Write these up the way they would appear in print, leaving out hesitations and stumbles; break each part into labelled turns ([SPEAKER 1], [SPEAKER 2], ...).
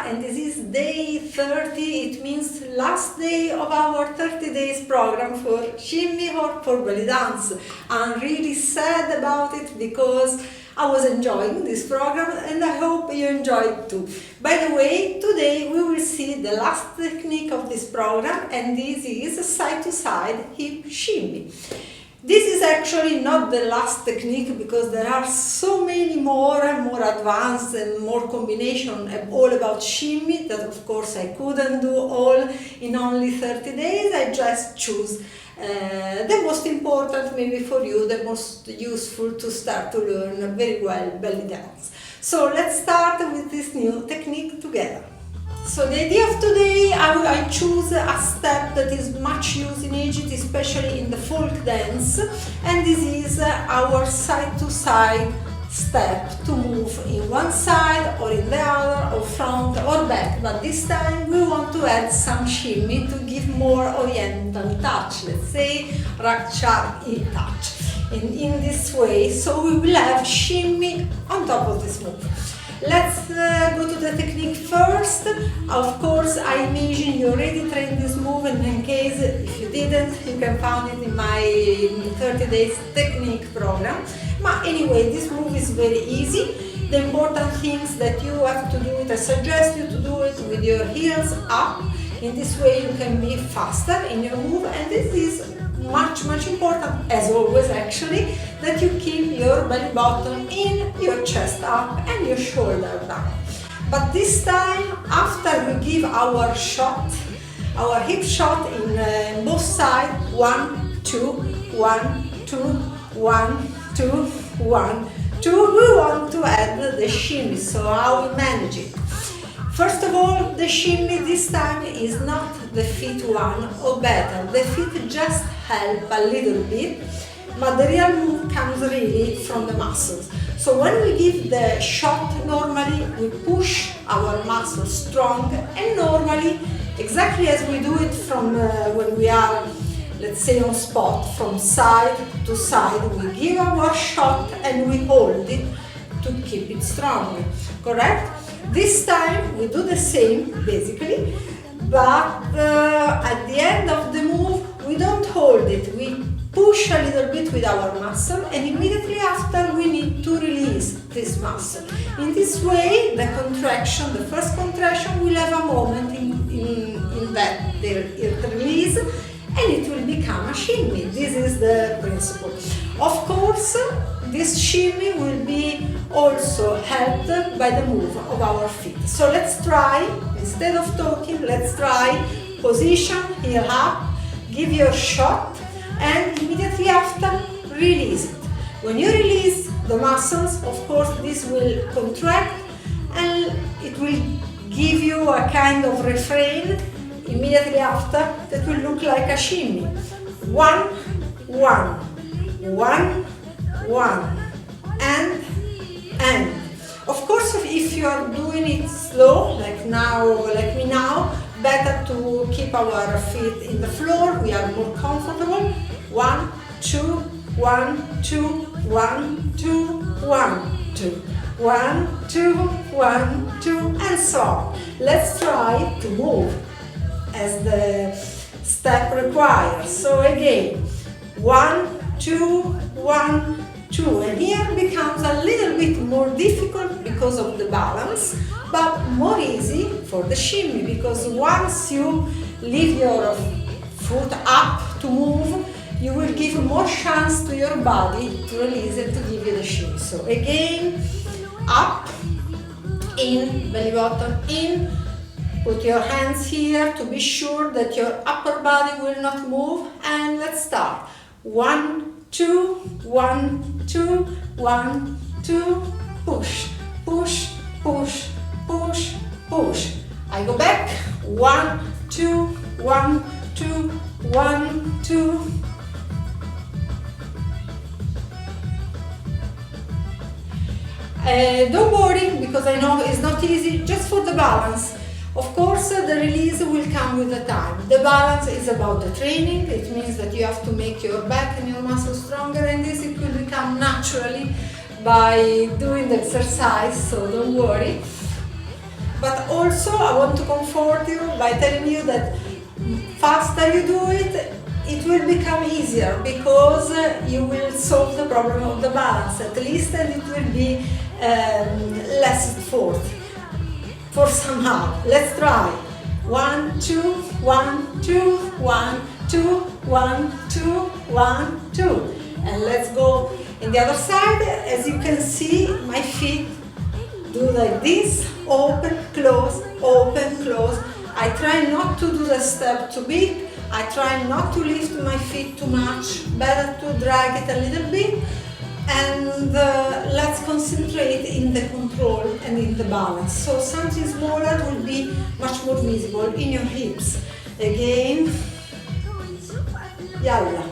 [SPEAKER 1] and this is day 30. It means last day of our 30 days program for shimmy or for belly dance. I'm really sad about it because I was enjoying this program and I hope you enjoy it too. By the way, today we will see the last technique of this program, and this is side to side hip shimmy. This is actually not the last technique because there are so many more advanced and more combination all about shimmy that of course I couldn't do all in only 30 days. I just choose the most important maybe for you, the most useful to start to learn very well belly dance. So let's start with this new technique together. So the idea of today, I choose a step that is much used in Egypt, especially in the folk dance, and this is our side-to-side step to move in one side or in the other, or front or back. But this time we want to add some shimmy to give more oriental touch, let's say Rakchar touch. In this way, so we will have shimmy on top of this move. Let's go to the technique first. Of course, I imagine you already trained this move, and in case if you didn't, you can find it in my 30 days technique program. But anyway, this move is very easy. The important things that you have to do it, I suggest you to do it with your heels up. In this way you can be faster in your move, and this is much important, as always actually, that you keep your belly button in, your chest up and your shoulder down. But this time, after we give our shot, our hip shot in both sides, 1, 2, 1, 2, 1, 2, 1, 2, we want to add the shimmy. So how we manage it? First of all, the shimmy this time is not the feet one or better. The feet just help a little bit, but the real move comes really from the muscles. So when we give the shot, normally we push our muscles strong, and normally, exactly as we do it from when we are, let's say, on spot, from side to side, we give our shot and we hold it to keep it strong, correct? This time we do the same basically, but at the end of the move we don't hold it, we push a little bit with our muscle, and immediately after we need to release this muscle. In this way, the contraction, the first contraction, will have a moment in that it release, and it will become a shimmy. This is the principle. Of course, this shimmy will be also helped by the move of our feet. So let's try, instead of talking, let's try position, heel up, give your shot, and immediately after release it. When you release the muscles, of course this will contract and it will give you a kind of refrain immediately after that will look like a shimmy. 1, 1, 1, 1, and. Of course, if you are doing it slow, like me now, better to keep our feet in the floor, we are more comfortable. 1, 2, 1, 2, 1, 2, 1, 2, 1, 2, 1, 2, and so on. Let's try to move as the step requires. So again, 1, 2, 1, 2, and here becomes a little bit more difficult because of the balance, but more easy for the shimmy, because once you leave your foot up to move, you will give more chance to your body to release and to give you the shimmy. So again, up, in, belly button in, put your hands here to be sure that your upper body will not move, and let's start. 1, 2, 1, 2, 1, 2, push, push, push, push, push. I go back. 1, 2, 1, 2, 1, 2. Don't worry, because I know it's not easy, just for the balance. Of course, the release will come with the time. The balance is about the training. It means that you have to make your back and your muscles stronger, and this it will become naturally by doing the exercise, so don't worry. But also I want to comfort you by telling you that faster you do it, it will become easier because you will solve the problem of the balance at least, and it will be less effort for somehow. Let's try. 1, 2, 1, 2, 1, 2, 1, 2, 1, 2. And let's go in the other side. As you can see, my feet do like this, open, close, open, close. I try not to do the step too big. I try not to lift my feet too much. Better to drag it a little bit. And let's concentrate in the control and in the balance. So something smaller will be much more visible in your hips. Again. Yalla.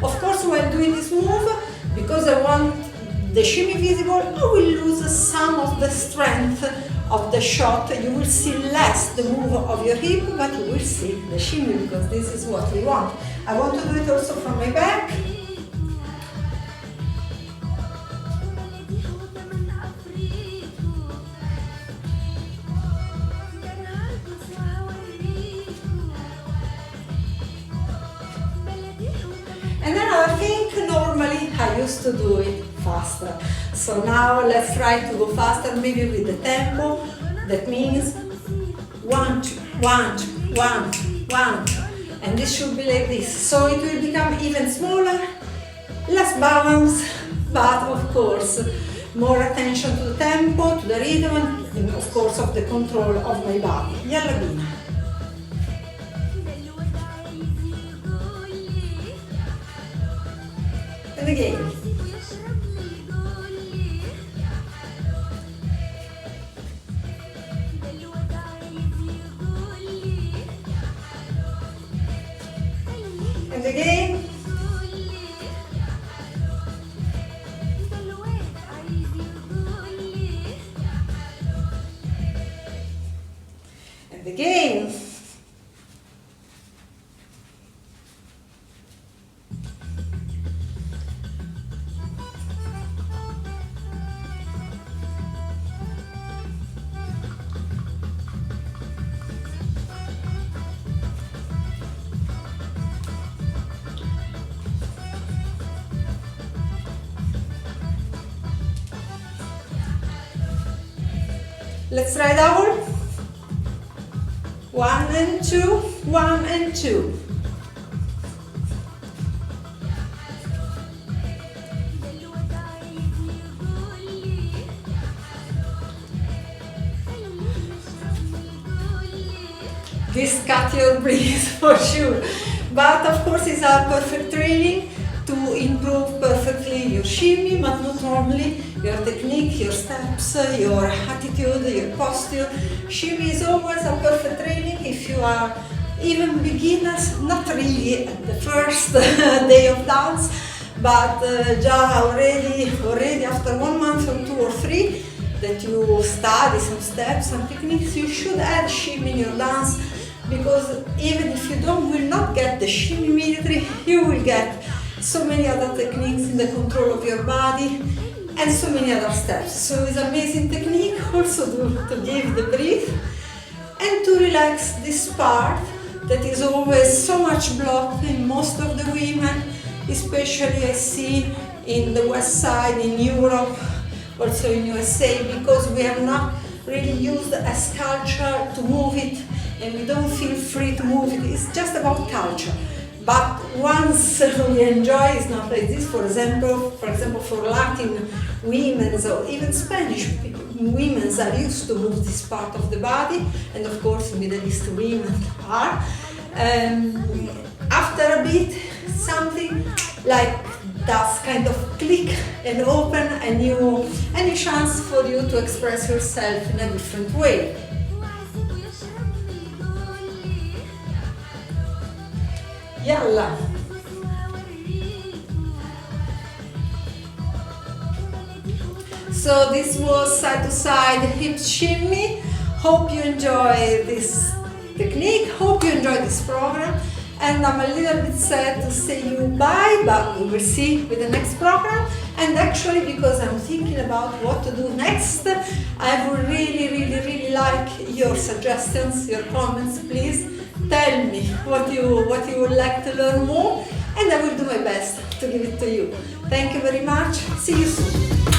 [SPEAKER 1] Of course, while doing this move, because I want the shimmy visible, I will lose some of the strength of the shot. You will see less the move of your hip, but you will see the shimmy, because this is what we want. I want to do it also from my back. Another thing, normally I used to do it faster. So now let's try to go faster, maybe with the tempo. That means 1, 2, 1, 2, 1, 1. And this should be like this. So it will become even smaller, less balance, but of course more attention to the tempo, to the rhythm, and of course of the control of my body. Yalla bina. And again. And again. And again. Let's try double. 1 and 2, 1 and 2. This cut your breath for sure. But of course it's a perfect training to improve perfectly your shimmy, but not only your technique, your steps, your attitude, your posture. Shimmy is always a perfect training if you are even beginners, not really at the first day of dance, but just already after 1 month or 2 or 3 that you study some steps, some techniques, you should add shimmy in your dance, because even if you will not get the shimmy immediately, you will get so many other techniques in the control of your body and so many other steps. So it's an amazing technique also to give the breath and to relax this part that is always so much blocked in most of the women, especially I see in the west side, in Europe, also in USA, because we are not really used as culture to move it, and we don't feel free to move it. It's just about culture. But once we enjoy, it's not like this. For example, for Latin women or even Spanish women are used to move this part of the body, and of course Middle East women are. After a bit, something like that kind of click and open a new chance for you to express yourself in a different way. Yalla! So this was side to side hip shimmy. Hope you enjoy this technique, hope you enjoy this program, and I'm a little bit sad to say you bye, but we will see with the next program. And actually, because I'm thinking about what to do next, I would really like your suggestions, your comments. Please tell me what you would like to learn more, and I will do my best to give it to you. Thank you very much. See you soon.